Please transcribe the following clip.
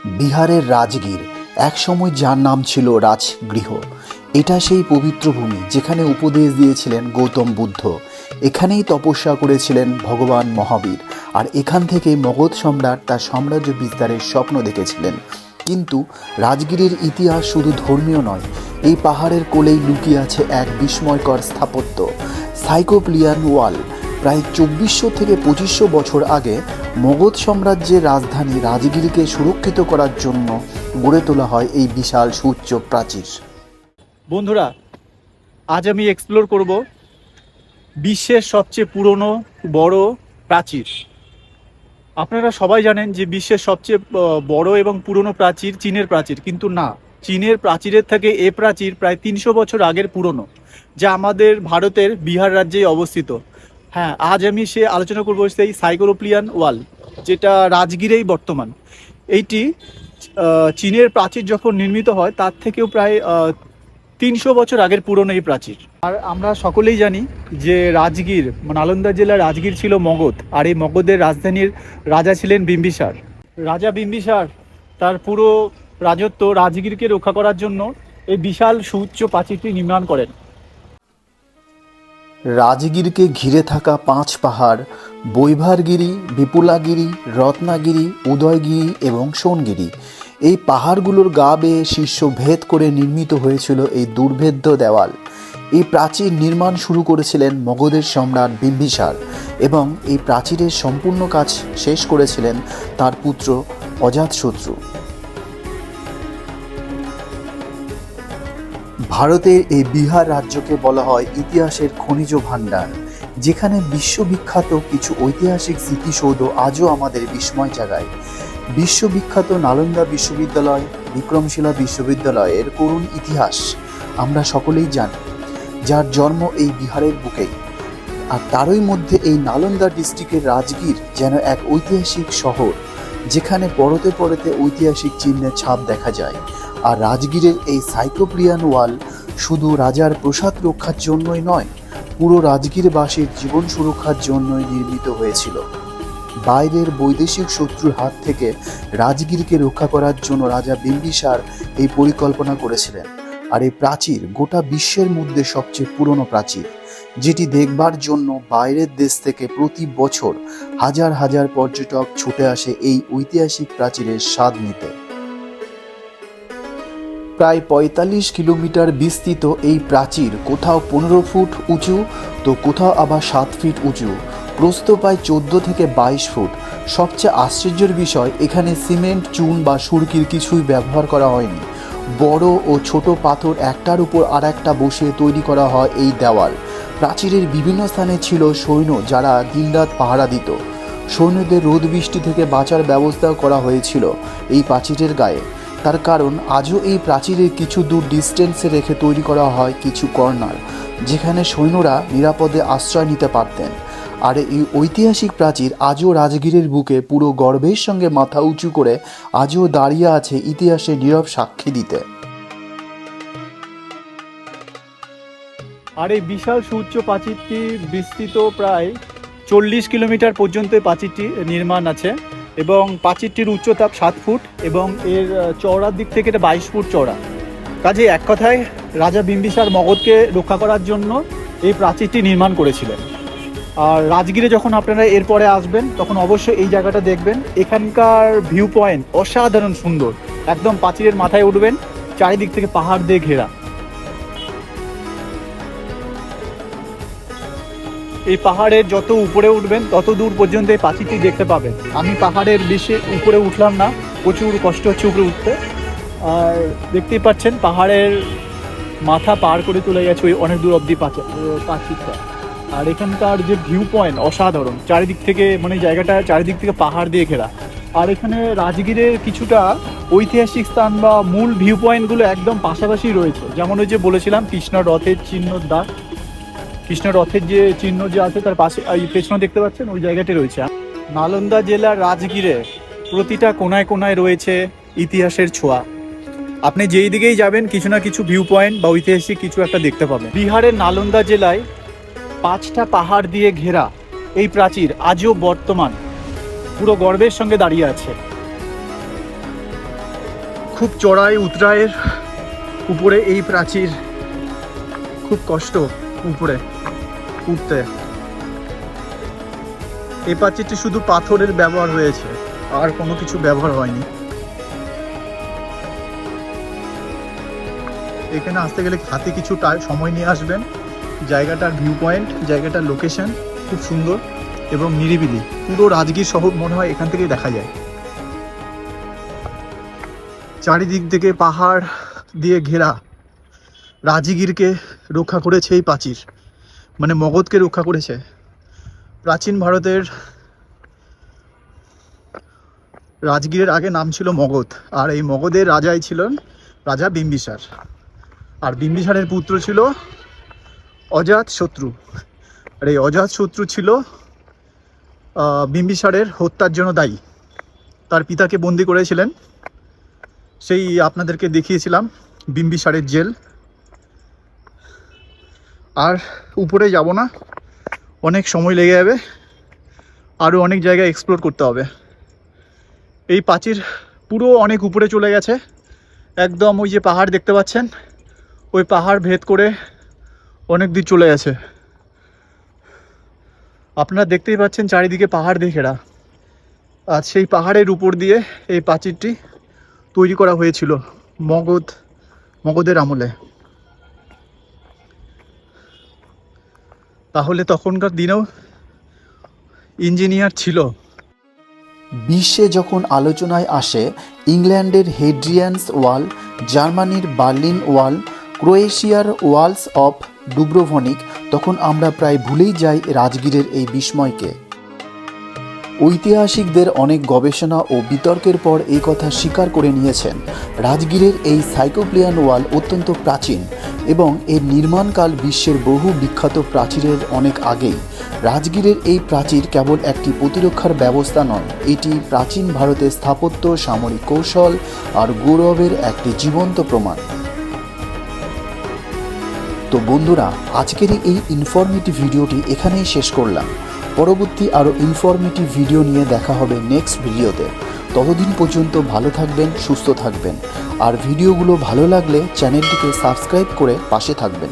বিহারের রাজগীর একসময় যার নাম ছিল রাজগৃহ। এটা সেই পবিত্র ভূমি যেখানে উপদেশ দিয়েছিলেন গৌতম বুদ্ধ। এখানেই তপস্যা করেছিলেন ভগবান মহাবীর। আর এখান থেকে মগধ সম্রাট তার সাম্রাজ্য বিস্তারের স্বপ্ন দেখেছিলেন। কিন্তু রাজগীরের ইতিহাস শুধু ধর্মীয় নয়, এই পাহাড়ের কোলেই লুকিয়ে আছে এক বিস্ময়কর স্থাপত্য, সাইকোপ্লিয়ান ওয়াল। প্রায় 2400 থেকে 2500 বছর আগে মগধ সাম্রাজ্যের রাজধানী রাজগীরকে সুরক্ষিত করার জন্য গড়ে তোলা হয় এই বিশাল সুউচ্চ প্রাচীর। বন্ধুরা, আজ আমি এক্সপ্লোর করব বিশ্বের সবচেয়ে পুরনো বড় প্রাচীর। আপনারা সবাই জানেন যে বিশ্বের সবচেয়ে বড় এবং পুরনো প্রাচীর চীনের প্রাচীর, কিন্তু না, চীনের প্রাচীরের থেকে এ প্রাচীর প্রায় 300 বছর আগের পুরনো, যা আমাদের ভারতের বিহার রাজ্যেই অবস্থিত। হ্যাঁ, আজ আমি আলোচনা করব সেই সাইকোপ্লিয়ান ওয়াল, যেটা রাজগীরেই বর্তমান। এইটি চীনের প্রাচীর যখন নির্মিত হয় তার থেকেও প্রায় 300 বছর আগের পুরনো এই প্রাচীর। আর আমরা সকলেই জানি যে রাজগীর, নালন্দা জেলার রাজগীর ছিল মগধ, আর এই মগধের রাজধানীর রাজা ছিলেন বিম্বিসার। রাজা বিম্বিসার তার পুরো রাজত্ব রাজগীরকে রক্ষা করার জন্য এই বিশাল সুউচ্চ প্রাচীরটি নির্মাণ করেন। রাজগীরকে ঘিরে থাকা 5 পাহাড়, বৈভারগিরি, বিপুলাগিরি, রত্নাগিরি, উদয়গিরি এবং সোনগিরি, এই পাহাড়গুলোর গা বেয়ে শীর্ষ ভেদ করে নির্মিত হয়েছিল এই দুর্ভেদ্য দেওয়াল। এই প্রাচীর নির্মাণ শুরু করেছিলেন মগধের সম্রাট বিম্বিসার এবং এই প্রাচীরের সম্পূর্ণ কাজ শেষ করেছিলেন তার পুত্র অজাতশত্রু। ভারতের এই বিহার রাজ্যকে বলা হয় ইতিহাসের খনিজ ভাণ্ডার, যেখানে বিশ্ববিখ্যাত কিছু ঐতিহাসিক স্মৃতিসৌধ আজও আমাদের বিস্ময় জাগায়। বিশ্ববিখ্যাত নালন্দা বিশ্ববিদ্যালয়, বিক্রমশিলা বিশ্ববিদ্যালয়ের করুণ ইতিহাস আমরা সকলেই জানি, যার জন্ম এই বিহারের বুকেই। আর তারই মধ্যে এই নালন্দা ডিস্ট্রিক্টের রাজগীর যেন এক ঐতিহাসিক শহর, যেখানে পরতে পরতে ঐতিহাসিক চিহ্নের ছাপ দেখা যায়। আর রাজগীরের এই সাইকোপ্লিয়ান ওয়াল শুধু রাজার প্রসাদ রক্ষার জন্যই নয়, পুরো রাজগীরবাসীর জীবন সুরক্ষার জন্যই নির্মিত হয়েছিল। বাইরের বৈদেশিক শত্রুর হাত থেকে রাজগীরকে রক্ষা করার জন্য রাজা বিম্বিসার এই পরিকল্পনা করেছিলেন। আর এই প্রাচীর গোটা বিশ্বের মধ্যে সবচেয়ে পুরনো প্রাচীর, যেটি দেখবার জন্য বাইরের দেশ থেকে প্রতি বছর হাজার হাজার পর্যটক ছুটে আসে এই ঐতিহাসিক প্রাচীরের স্বাদ নিতে। প্রায় 45 কিলোমিটার বিস্তৃত এই প্রাচীর কোথাও 15 ফুট উঁচু, তো কোথাও আবার 7 ফিট উঁচু, প্রস্থ প্রায় 14 থেকে 22 ফুট। সবচেয়ে আশ্চর্যের বিষয়, এখানে সিমেন্ট, চুন বা সুরকির কিছুই ব্যবহার করা হয়নি। বড় ও ছোট পাথর একটার উপর আর একটা বসিয়ে তৈরি করা হয় এই দেওয়াল। প্রাচীরের বিভিন্ন স্থানে ছিল সৈন্য, যারা দিনরাত পাহারা দিত। সৈন্যদের রোদ বৃষ্টি থেকে বাঁচার ব্যবস্থা করা হয়েছিল এই প্রাচীরের গায়ে। তার কারণ আজও এই প্রাচীরের কিছু দূর ডিস্টেন্সে রেখে তৈরি করা হয় কিছু কর্নার, যেখানে সৈন্যরা নিরাপদে আশ্রয় নিতে পারতেন। আর এই ঐতিহাসিক প্রাচীর আজও রাজগীরের বুকে পুরো গর্বের সঙ্গে মাথা উঁচু করে আজও দাঁড়িয়ে আছে ইতিহাসের নীরব সাক্ষী দিতে। আর এই বিশাল সুউচ্চ প্রাচীরটি বিস্তৃত প্রায় 40 কিলোমিটার পর্যন্ত প্রাচীরটি নির্মাণ আছে, এবং প্রাচীরটির উচ্চতা 7 ফুট এবং এর চওড়ার দিক থেকে এটা 22 ফুট চওড়া। কাজে এক কথায় রাজা বিম্বিসার মগধকে রক্ষা করার জন্য এই প্রাচীরটি নির্মাণ করেছিলেন। আর রাজগীরে যখন আপনারা এরপরে আসবেন তখন অবশ্যই এই জায়গাটা দেখবেন। এখানকার ভিউ পয়েন্ট অসাধারণ সুন্দর, একদম প্রাচীরের মাথায় উঠবেন, চারিদিক থেকে পাহাড় দিয়ে ঘেরা। এই পাহাড়ের যত উপরে উঠবেন তত দূর পর্যন্ত এই প্রাচীরটি দেখতে পাবেন। আমি পাহাড়ের বেশি উপরে উঠলাম না, প্রচুর কষ্ট হচ্ছে উপরে উঠতে। আর দেখতেই পাচ্ছেন পাহাড়ের মাথা পার করে চলে গেছে ওই অনেক দূর অবধি প্রাচীরটা। আর এখানকার যে ভিউ পয়েন্ট অসাধারণ, চারিদিক থেকে মানে জায়গাটা চারিদিক থেকে পাহাড় দিয়ে ঘেরা। আর এখানে রাজগীরের কিছুটা ঐতিহাসিক স্থান বা মূল ভিউ পয়েন্টগুলো একদম পাশাপাশি রয়েছে। যেমন ওই যে বলেছিলাম কৃষ্ণ রথের চিহ্নর দাগ, কৃষ্ণ রথের যে চিহ্ন যে আছে তার পাশে পেছনে দেখতে পাচ্ছেন ওই জায়গাটি রয়েছে। নালন্দা জেলার রাজগীরে প্রতিটা কোনায় কোনায় রয়েছে ইতিহাসের ছোঁয়া। আপনি যেই দিকেই যাবেন কিছু না কিছু ভিউ পয়েন্ট বা ঐতিহাসিক কিছু একটা দেখতে পাবেন। বিহারের নালন্দা জেলায় 5টা পাহাড় দিয়ে ঘেরা এই প্রাচীর আজও বর্তমান পুরো গর্বের সঙ্গে দাঁড়িয়ে আছে। খুব চড়াই উতরাইয়ের উপরে এই প্রাচীর, খুব কষ্ট উপরে উঠতে। এই প্রাচীরটি শুধু পাথরের ব্যবহার হয়েছে, আর কোনো কিছু ব্যবহার হয়নি। এখানে আসতে গেলে হাতে কিছু সময় নিয়ে আসবেন। জায়গাটার ভিউ পয়েন্ট, জায়গাটার লোকেশন খুব সুন্দর এবং নিরিবিলি। পুরো রাজগীর শহর মনে হয় এখান থেকেই দেখা যায়। চারিদিক থেকে পাহাড় দিয়ে ঘেরা। রাজগীরকে রক্ষা করেছে এই প্রাচীর, মানে মগধকে রক্ষা করেছে। প্রাচীন ভারতের রাজগীরের আগে নাম ছিল মগধ, আর এই মগধের রাজাই ছিলেন রাজা বিম্বিসার। আর বিম্বিসারের পুত্র ছিল অজাতশত্রু। আর এই অজাতশত্রু ছিল বিম্বিসারের হত্যার জন্য দায়ী। তার পিতাকে বন্দি করেছিলেন, সেই আপনাদেরকে দেখিয়েছিলাম বিম্বিসারের জেল। আর উপরে যাব না, অনেক সময় লেগে যাবে, আরও অনেক জায়গায় এক্সপ্লোর করতে হবে। এই প্রাচীর পুরো অনেক উপরে চলে গেছে, একদম ওই যে পাহাড় দেখতে পাচ্ছেন, ওই পাহাড় ভেদ করে অনেক দূর চলে গেছে। আপনারা দেখতেই পাচ্ছেন চারিদিকে পাহাড় দিয়ে ঘেরা। আর সেই পাহাড়ের উপর দিয়ে এই প্রাচীরটি তৈরি করা হয়েছিল মগধের আমলে। তাহলে তখনকার দিনেও ইঞ্জিনিয়ার ছিল। বিশ্বে যখন আলোচনায় আসে ইংল্যান্ডের হেড্রিয়ানস ওয়াল, জার্মানির বার্লিন ওয়াল, ক্রোয়েশিয়ার ওয়ালস অফ ডুব্রোভনিক, তখন আমরা প্রায় ভুলেই যাই রাজগীরের এই বিস্ময়কে। ঐতিহাসিকদের অনেক গবেষণা ও বিতর্কের পর এই কথা স্বীকার করে নিয়েছেন রাজগীরের এই সাইকোপ্লিয়ান ওয়াল অত্যন্ত প্রাচীন এবং এর নির্মাণকাল বিশ্বের বহু বিখ্যাত প্রাচীরের অনেক আগেই। রাজগীরের এই প্রাচীর কেবল একটি প্রতিরক্ষার ব্যবস্থা নয়, এটি প্রাচীন ভারতের স্থাপত্য, সামরিক কৌশল আর গৌরবের একটি জীবন্ত প্রমাণ। তো বন্ধুরা, আজকের এই ইনফরমেটিভ ভিডিওটি এখানেই শেষ করলাম। পরবর্তী আরও ইনফরমেটিভ ভিডিও নিয়ে দেখা হবে নেক্সট ভিডিওতে। ততদিন পর্যন্ত ভালো থাকবেন, সুস্থ থাকবেন, আর ভিডিওগুলো ভালো লাগলে চ্যানেলটিকে সাবস্ক্রাইব করে পাশে থাকবেন।